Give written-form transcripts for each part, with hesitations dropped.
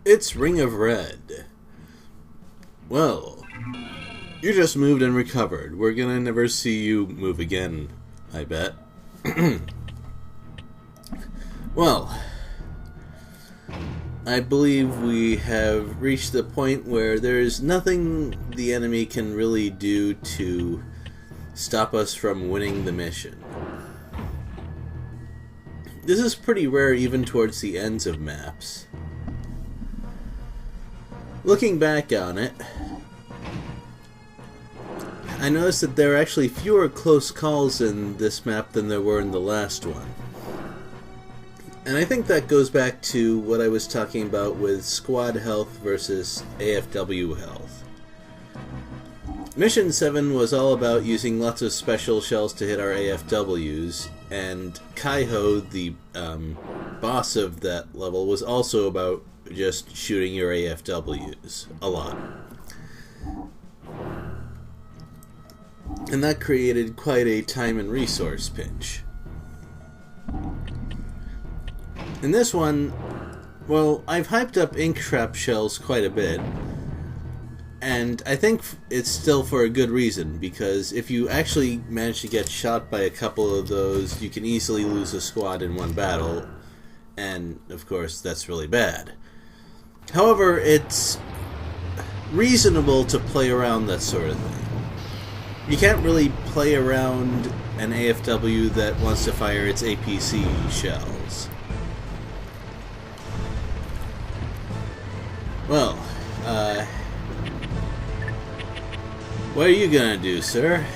It's Ring of Red. Well, you just moved and recovered. We're gonna never see you move again, I bet. Well, I believe we have reached the point where there's nothing the enemy can really do to stop us from winning the mission. This is pretty rare even towards the ends of maps. Looking back on it, I noticed that there are actually fewer close calls in this map than there were in the last one. And I think that goes back to what I was talking about with squad health versus AFW health. Mission 7 was all about using lots of special shells to hit our AFWs, and Kaiho, the boss of that level, was also about just shooting your AFWs a lot. And that created quite a time and resource pinch. In this one, well, I've hyped up ink trap shells quite a bit, and I think it's still for a good reason, because if you actually manage to get shot by a couple of those, you can easily lose a squad in one battle, and of course that's really bad. However, it's reasonable to play around that sort of thing. You can't really play around an AFW that wants to fire its APC shells. Well, what are you gonna do, sir?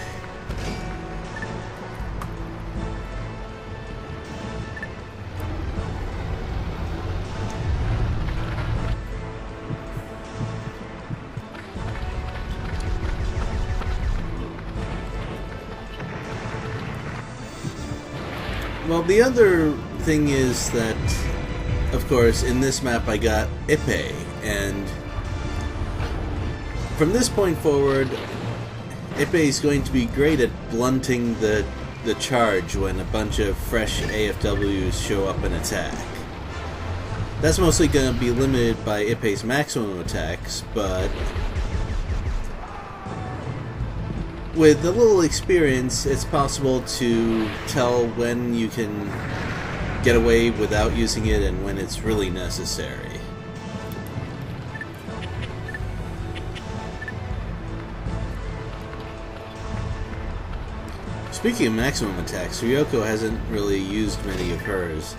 Well, the other thing is that, of course, in this map I got Ippei, and from this point forward, Ippei is going to be great at blunting the charge when a bunch of fresh AFWs show up and attack. That's mostly going to be limited by Ippei's maximum attacks, but with a little experience, it's possible to tell when you can get away without using it and when it's really necessary. Speaking of maximum attacks, Ryoko hasn't really used many of hers.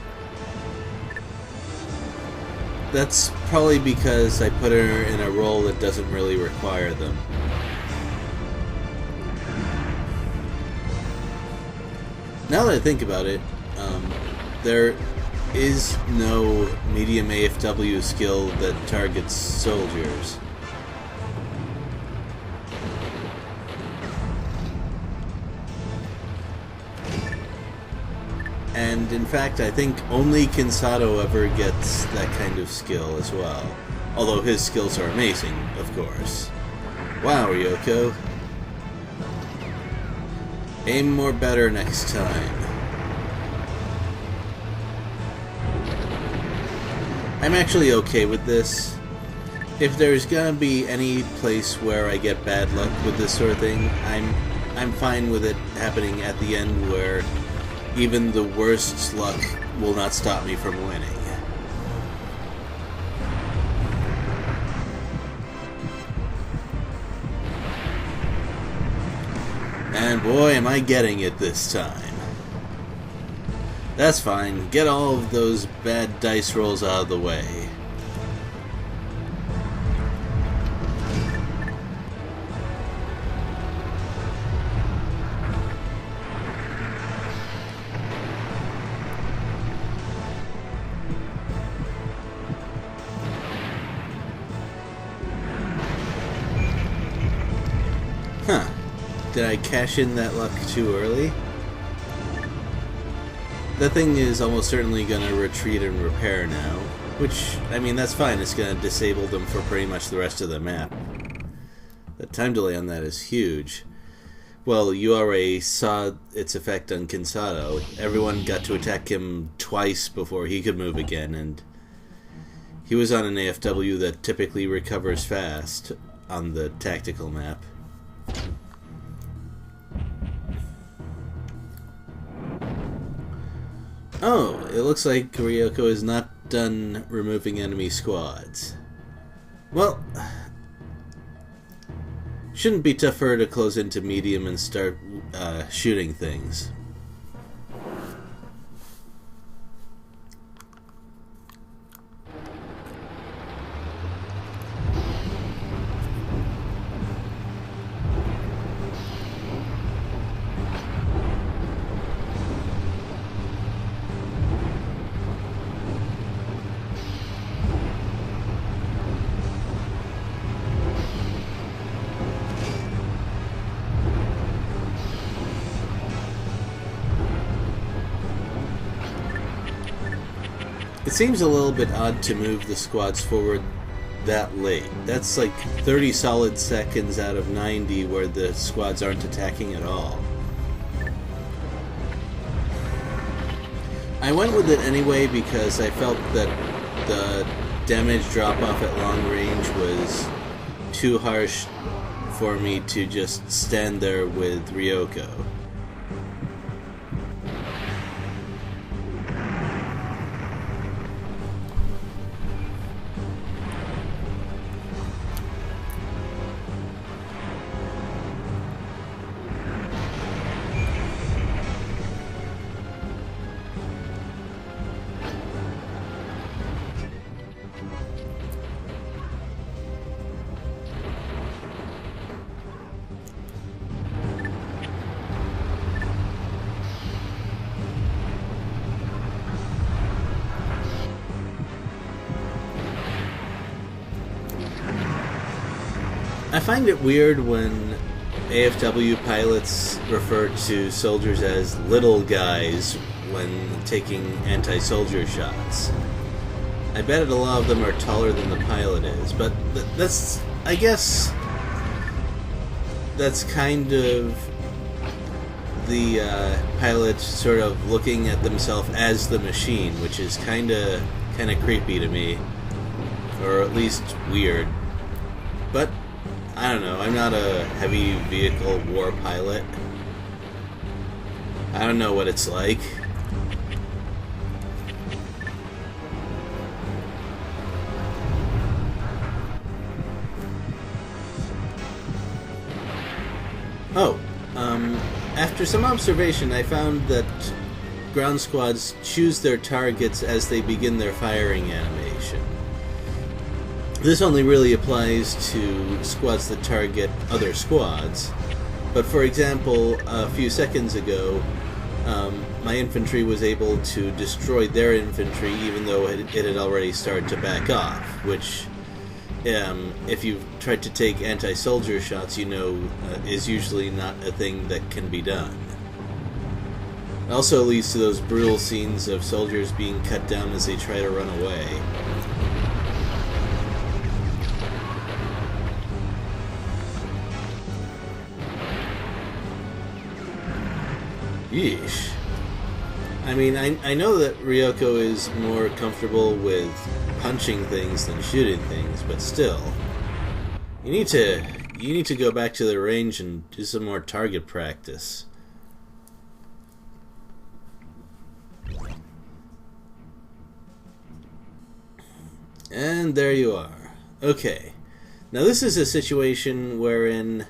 That's probably because I put her in a role that doesn't really require them. Now that I think about it, there is no medium AFW skill that targets soldiers. And in fact, I think only Kinsato ever gets that kind of skill as well. Although his skills are amazing, of course. Wow, Ryoko. Aim more better next time. I'm actually okay with this. If there's gonna be any place where I get bad luck with this sort of thing, I'm fine with it happening at the end where even the worst luck will not stop me from winning. And boy, am I getting it this time. That's fine. Get all of those bad dice rolls out of the way. Huh. Did I cash in that luck too early? That thing is almost certainly going to retreat and repair now. Which, I mean, that's fine. It's going to disable them for pretty much the rest of the map. The time delay on that is huge. Well, you already saw its effect on Kinsato. Everyone got to attack him twice before he could move again, and He was on an AFW that typically recovers fast on the tactical map. Oh, it looks like Ryoko is not done removing enemy squads. Well, shouldn't be tough for her to close into medium and start shooting things. It seems a little bit odd to move the squads forward that late. That's like 30 solid seconds out of 90 where the squads aren't attacking at all. I went with it anyway because I felt that the damage drop-off at long range was too harsh for me to just stand there with Ryoko. I find it weird when AFW pilots refer to soldiers as little guys when taking anti-soldier shots. I bet a lot of them are taller than the pilot is, but that's, I guess, that's kind of the pilot sort of looking at themselves as the machine, which is kind of creepy to me, or at least weird. But I don't know, I'm not a heavy vehicle war pilot. I don't know what it's like. Oh, after some observation, I found that ground squads choose their targets as they begin their firing animation. This only really applies to squads that target other squads, but for example, a few seconds ago, my infantry was able to destroy their infantry even though it had already started to back off, which, if you've tried to take anti-soldier shots, you know is usually not a thing that can be done. It also leads to those brutal scenes of soldiers being cut down as they try to run away. Yeesh. I mean, I know that Ryoko is more comfortable with punching things than shooting things, but still, you need to go back to the range and do some more target practice. And there you are. Okay. Now this is a situation wherein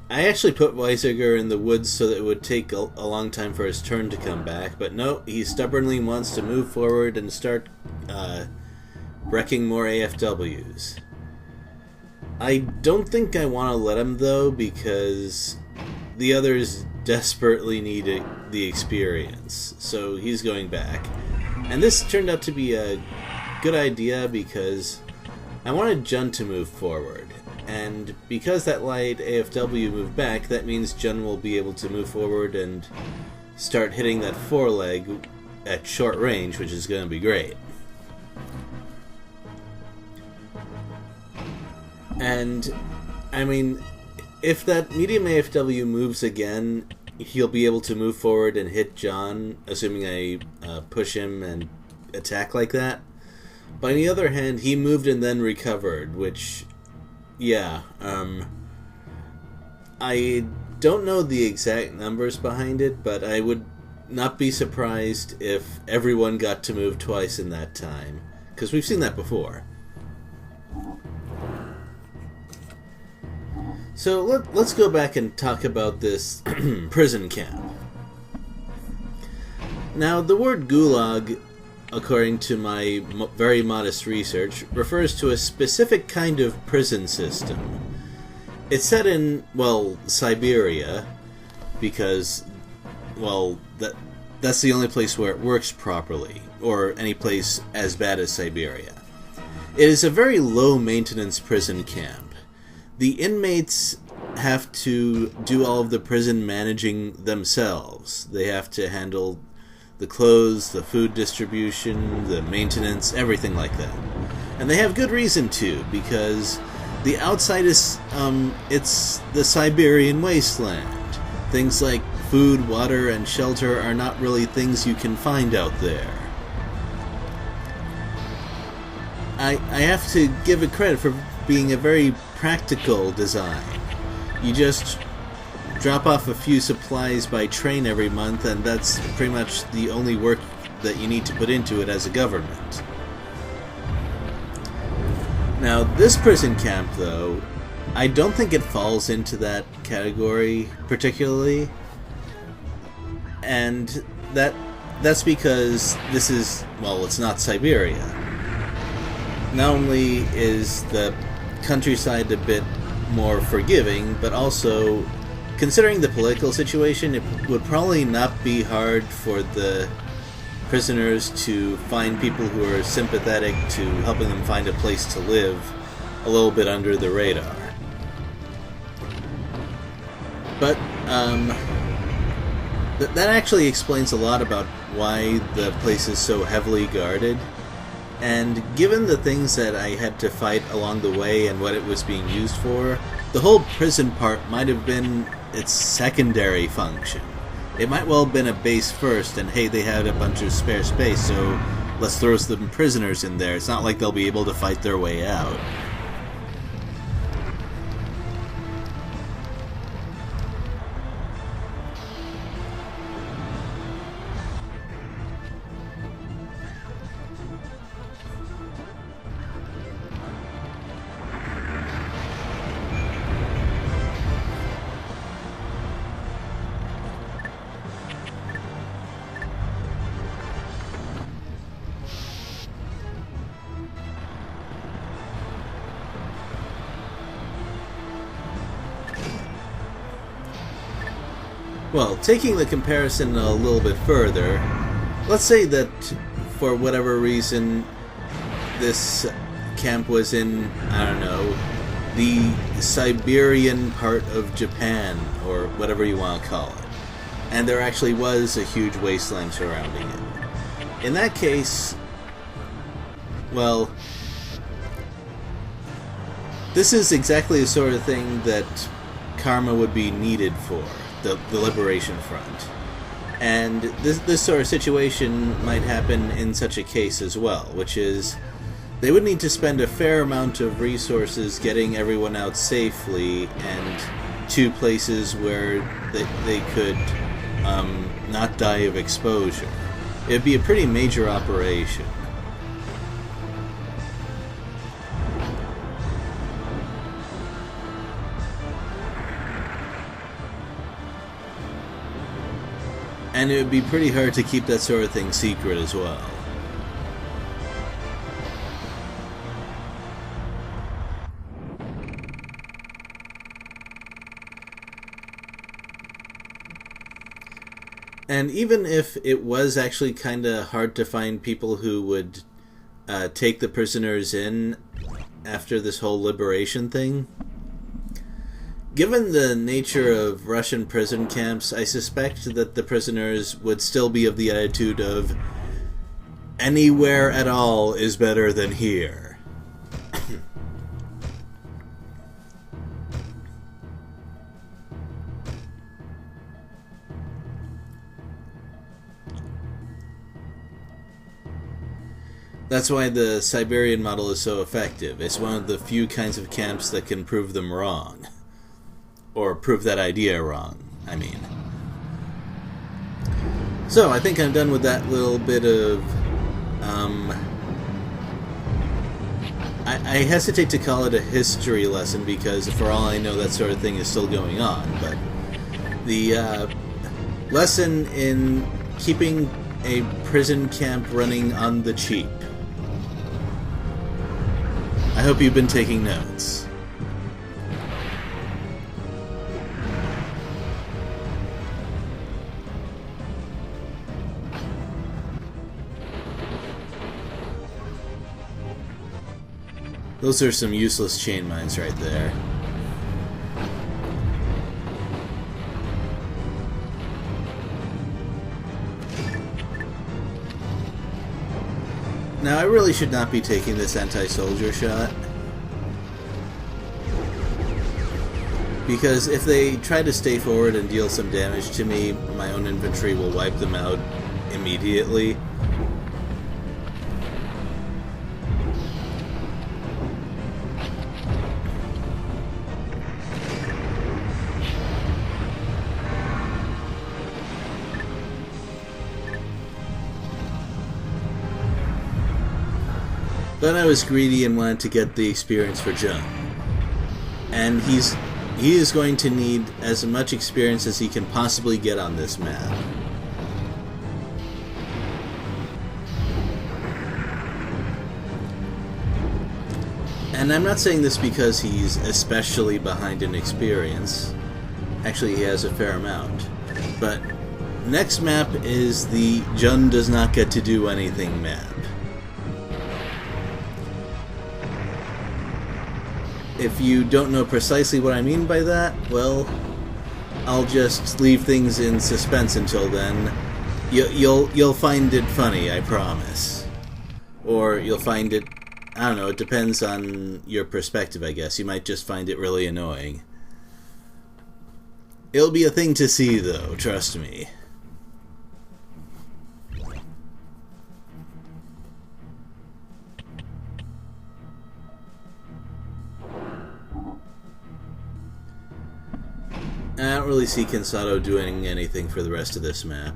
I actually put Weisiger in the woods so that it would take a long time for his turn to come back, but no, he stubbornly wants to move forward and start wrecking more AFWs. I don't think I want to let him, though, because the others desperately need the experience, so he's going back. And this turned out to be a good idea because I wanted Jun to move forward. And because that light AFW moved back, that means Jun will be able to move forward and start hitting that foreleg at short range, which is going to be great. And, I mean, if that medium AFW moves again, he'll be able to move forward and hit John, assuming I push him and attack like that. But on the other hand, he moved and then recovered, which, yeah, I don't know the exact numbers behind it, but I would not be surprised if everyone got to move twice in that time, because we've seen that before. So let's go back and talk about this prison camp. Now, the word gulag, according to my very modest research, refers to a specific kind of prison system. It's set in, well, Siberia, because, well, that's the only place where it works properly, or any place as bad as Siberia. It is a very low-maintenance prison camp. The inmates have to do all of the prison managing themselves. They have to handle the clothes, the food distribution, the maintenance, everything like that. And they have good reason to, because the outside is, it's the Siberian wasteland. Things like food, water, and shelter are not really things you can find out there. I have to give it credit for being a very practical design. You just drop off a few supplies by train every month, and that's pretty much the only work that you need to put into it as a government. Now, this prison camp, though, I don't think it falls into that category particularly, and that's because this is, well, it's not Siberia. Not only is the countryside a bit more forgiving, but also, considering the political situation, it would probably not be hard for the prisoners to find people who are sympathetic to helping them find a place to live a little bit under the radar. But that actually explains a lot about why the place is so heavily guarded. And given the things that I had to fight along the way and what it was being used for, the whole prison part might have been its secondary function. It might well have been a base first, and hey, they had a bunch of spare space, so let's throw some prisoners in there. It's not like they'll be able to fight their way out. Well, taking the comparison a little bit further, let's say that for whatever reason this camp was in, I don't know, the Siberian part of Japan, or whatever you want to call it, and there actually was a huge wasteland surrounding it. In that case, well, this is exactly the sort of thing that karma would be needed for. The Liberation Front. And this sort of situation might happen in such a case as well, which is they would need to spend a fair amount of resources getting everyone out safely and to places where they could not die of exposure. It would be a pretty major operation. And it would be pretty hard to keep that sort of thing secret as well. And even if it was actually kind of hard to find people who would take the prisoners in after this whole liberation thing, given the nature of Russian prison camps, I suspect that the prisoners would still be of the attitude of anywhere at all is better than here. That's why the Siberian model is so effective. It's one of the few kinds of camps that can prove them wrong. Or prove that idea wrong, I mean. So, I think I'm done with that little bit of... I hesitate to call it a history lesson because, for all I know, that sort of thing is still going on. But the lesson in keeping a prison camp running on the cheap. I hope you've been taking notes. Those are some useless chain mines right there. Now, I really should not be taking this anti-soldier shot. Because if they try to stay forward and deal some damage to me, my own infantry will wipe them out immediately. But I was greedy and wanted to get the experience for Jung. And he is going to need as much experience as he can possibly get on this map. And I'm not saying this because he's especially behind in experience. Actually, he has a fair amount. But next map is the Jun does not get to do anything map. If you don't know precisely what I mean by that, well, I'll just leave things in suspense until then. You'll find it funny, I promise. Or you'll find it, I don't know, it depends on your perspective, I guess. You might just find it really annoying. It'll be a thing to see, though, trust me. I don't really see Kinsato doing anything for the rest of this map.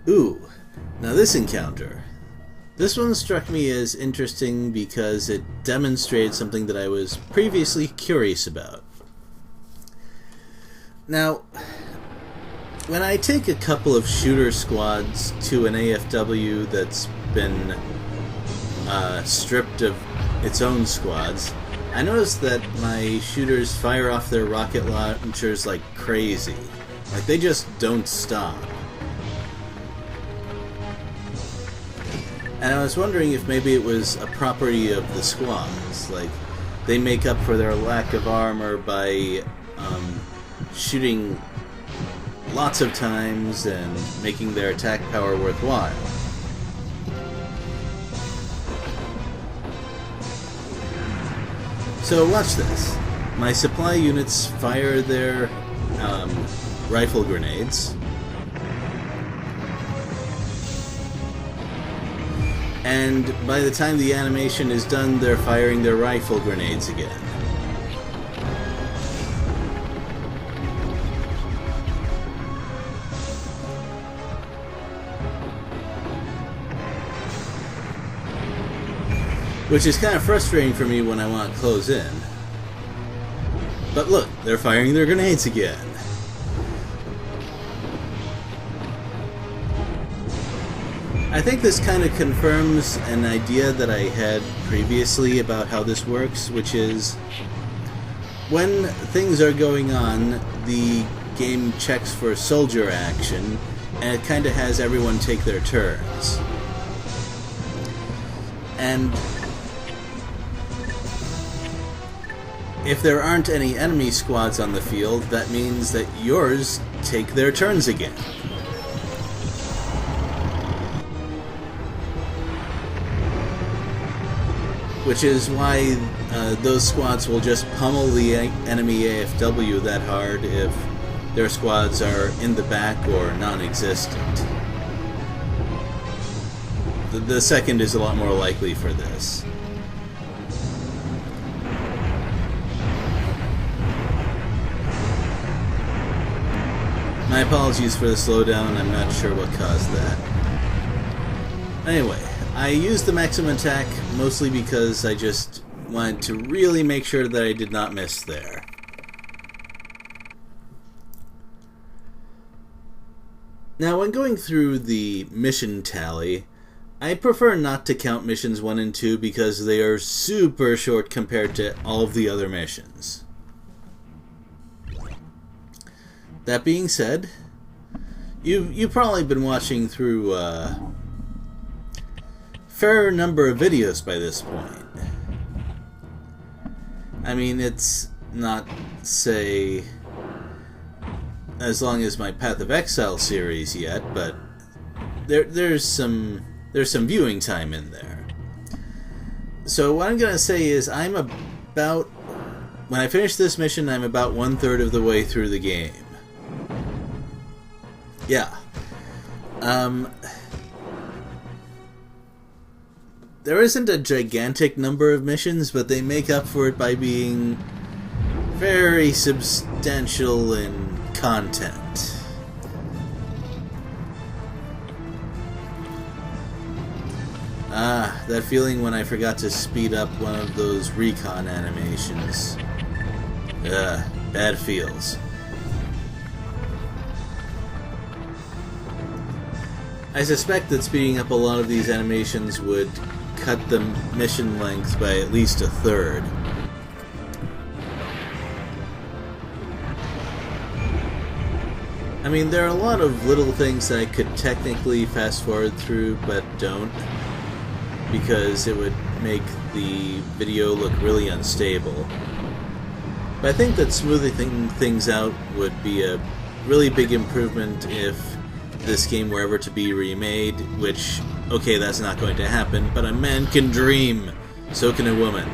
Ooh, now this encounter. This one struck me as interesting because it demonstrated something that I was previously curious about. Now, when I take a couple of shooter squads to an AFW that's been stripped of its own squads, I noticed that my shooters fire off their rocket launchers like crazy. Like, they just don't stop. And I was wondering if maybe it was a property of the squads. Like, they make up for their lack of armor by shooting lots of times and making their attack power worthwhile. So watch this. My supply units fire their rifle grenades. And by the time the animation is done, they're firing their rifle grenades again. Which is kind of frustrating for me when I want to close in. But look, they're firing their grenades again. I think this kind of confirms an idea that I had previously about how this works, which is when things are going on, the game checks for soldier action, and it kind of has everyone take their turns. And if there aren't any enemy squads on the field, that means that yours take their turns again. Which is why those squads will just pummel the enemy AFW that hard if their squads are in the back or non-existent. The second is a lot more likely for this. My apologies for the slowdown, I'm not sure what caused that. Anyway, I used the maximum attack mostly because I just wanted to really make sure that I did not miss there. Now, when going through the mission tally, I prefer not to count missions 1 and 2 because they are super short compared to all of the other missions. That being said, you've probably been watching through a fair number of videos by this point. I mean, it's not, say, as long as my Path of Exile series yet, but there's some viewing time in there. So what I'm gonna say is when I finish this mission, I'm about 1/3 of the way through the game. Yeah. There isn't a gigantic number of missions, but they make up for it by being very substantial in content. That feeling when I forgot to speed up one of those recon animations. Bad feels. I suspect that speeding up a lot of these animations would cut the mission length by at least 1/3. I mean, there are a lot of little things that I could technically fast forward through, but don't, because it would make the video look really unstable. But I think that smoothing things out would be a really big improvement if this game were ever to be remade, which, okay, that's not going to happen, but a man can dream, so can a woman.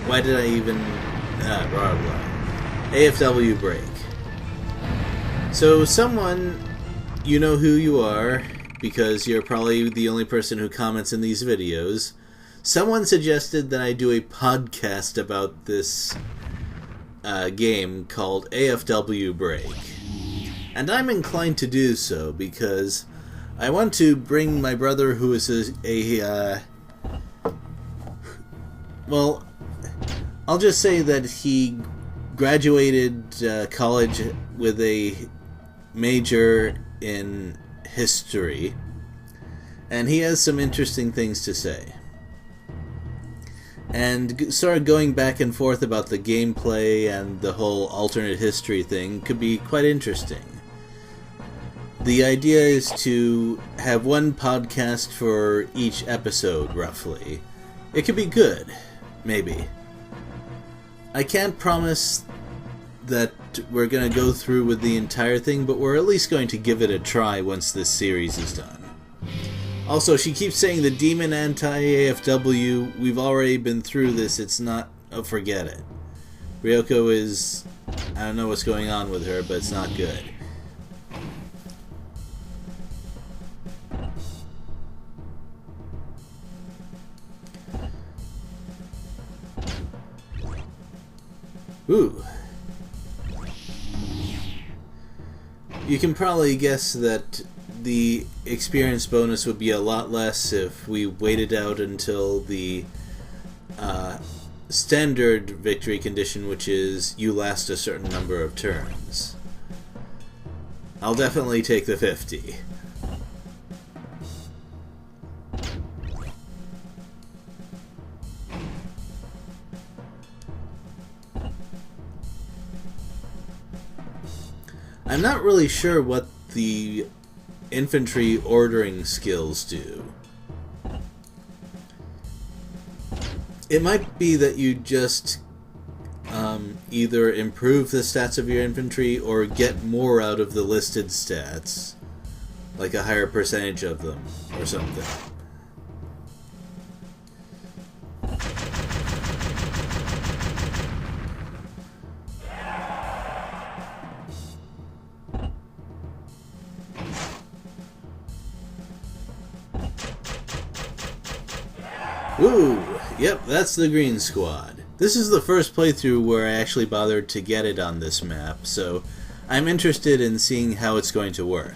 Why did I even... blah, blah. AFW break. So someone, you know who you are, because you're probably the only person who comments in these videos, someone suggested that I do a podcast about this game called AFW Break. And I'm inclined to do so because I want to bring my brother, who is well, I'll just say that he graduated college with a major in history, and he has some interesting things to say. And started going back and forth about the gameplay and the whole alternate history thing could be quite interesting. The idea is to have one podcast for each episode, roughly. It could be good, maybe. I can't promise that we're going to go through with the entire thing, but we're at least going to give it a try once this series is done. Also, she keeps saying the demon anti-AFW. We've already been through this. It's not... Oh, forget it. Ryoko is... I don't know what's going on with her, but it's not good. Ooh. You can probably guess that the experience bonus would be a lot less if we waited out until the standard victory condition, which is you last a certain number of turns. I'll definitely take the 50. I'm not really sure what the infantry ordering skills do. It might be that you just either improve the stats of your infantry or get more out of the listed stats, like a higher percentage of them or something. Ooh, yep, that's the green squad. This is the first playthrough where I actually bothered to get it on this map, so I'm interested in seeing how it's going to work.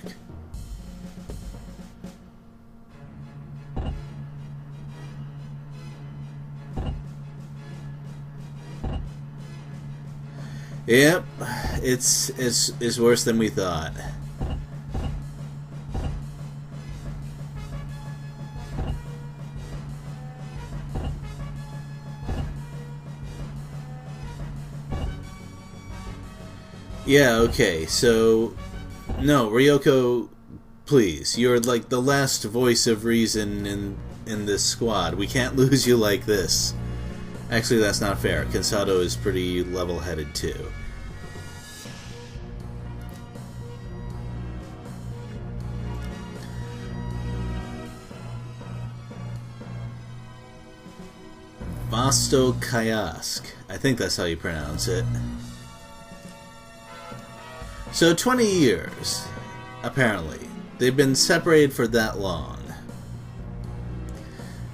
Yep, it's worse than we thought. Yeah, okay, so no, Ryoko, please, you're like the last voice of reason in this squad. We can't lose you like this. Actually, that's not fair. Kansato is pretty level-headed too. Vosto Kayask. I think that's how you pronounce it. So 20 years, apparently. They've been separated for that long.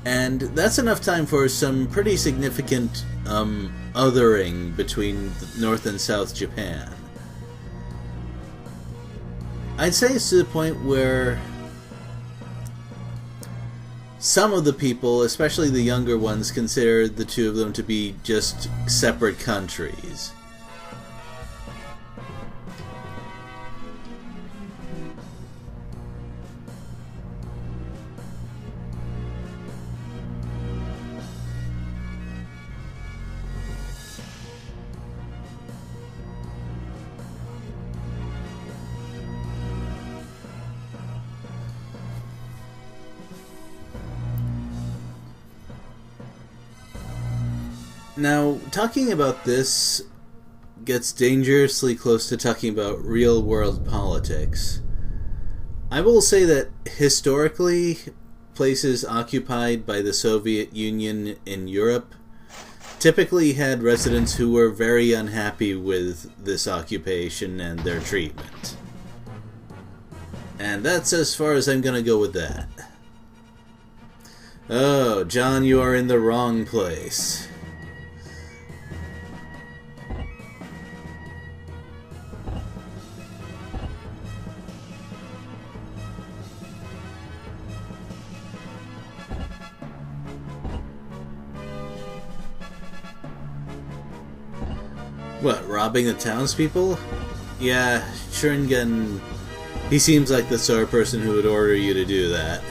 And that's enough time for some pretty significant othering between North and South Japan. I'd say it's to the point where some of the people, especially the younger ones, consider the two of them to be just separate countries. Now, talking about this gets dangerously close to talking about real-world politics. I will say that historically, places occupied by the Soviet Union in Europe typically had residents who were very unhappy with this occupation and their treatment. And that's as far as I'm gonna go with that. Oh, John, you are in the wrong place. What, robbing the townspeople? Yeah, Shringen, he seems like the sort of person who would order you to do that.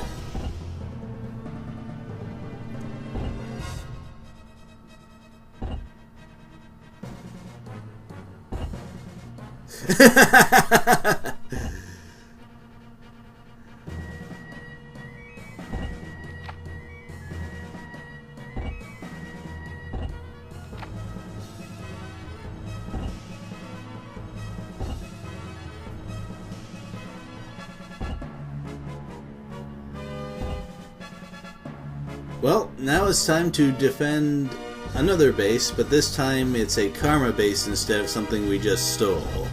Well, now it's time to defend another base, but this time it's a karma base instead of something we just stole.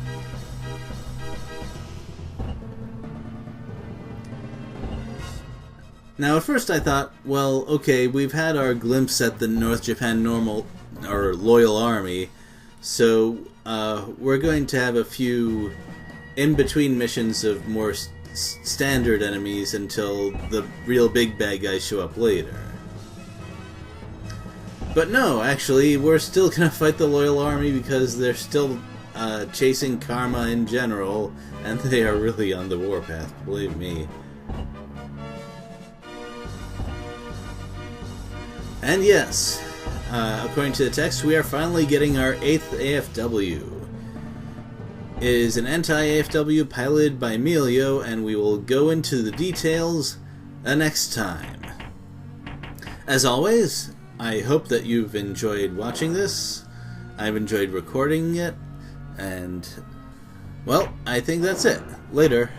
Now, at first I thought, well, okay, we've had our glimpse at the North Japan normal, or loyal army, so we're going to have a few in-between missions of more standard enemies until the real big bad guys show up later. But no, actually, we're still gonna fight the loyal army because they're still chasing karma in general, and they are really on the warpath, believe me. And yes, according to the text, we are finally getting our 8th AFW. It is an anti-AFW piloted by Emilio, and we will go into the details next time. As always, I hope that you've enjoyed watching this. I've enjoyed recording it, and, well, I think that's it. Later.